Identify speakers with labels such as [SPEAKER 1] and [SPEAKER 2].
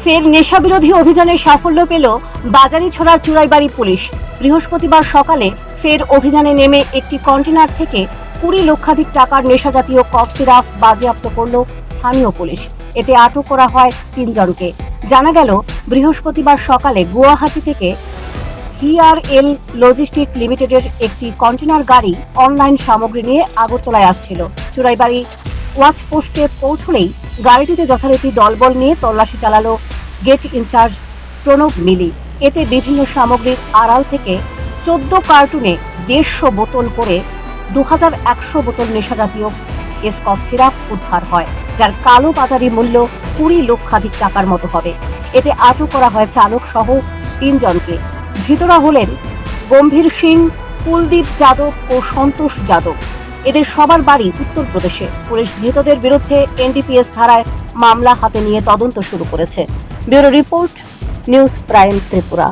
[SPEAKER 1] ফের নেশা বিরোধী অভিযানে সাফল্য পেল বাজারিছড়ার চুরাইবাড়ি পুলিশ। বৃহস্পতিবার সকালে ফের অভিযানে নেমে একটি কন্টেনার থেকে 20 লক্ষাধিক টাকার নেশাজাতীয় কফ সিরাপ বাজেয়াপ্ত করল স্থানীয় পুলিশ। এতে আটক করা হয় 3 জনকে। জানা গেল, বৃহস্পতিবার সকালে গুয়াহাটি থেকে হিআরএল লজিস্টিক লিমিটেডের একটি কন্টেনার গাড়ি অনলাইন সামগ্রী নিয়ে আগরতলায় আসছিল। চুরাইবাড়ি ওয়াচপোস্টে পৌঁছলেই গাড়িটিতে যথারীতি দলবল নিয়ে তল্লাশি চালালো গেট ইনচার্জ প্রণব মিলি। এতে বিভিন্ন সামগ্রীর আড়াল থেকে 14 কার্টুনে 150 বোতল করে 2100 বোতল নেশাজাতীয় কফ সিরাপ উদ্ধার হয়, যার কালো বাজারি মূল্য 20 লক্ষাধিক টাকার মতো হবে। এতে আটক করা হয় চালক সহ 3 জনকে। ধৃতরা হলেন গম্ভীর সিং, কুলদীপ যাদব ও সন্তোষ যাদব। এদের সবার বাড়ি উত্তরপ্রদেশে। পুলিশ ধৃতদের বিরুদ্ধে এনডিপিএস ধারায় মামলা হাতে নিয়ে তদন্ত শুরু করেছে। Bureau report, news prime Tripura.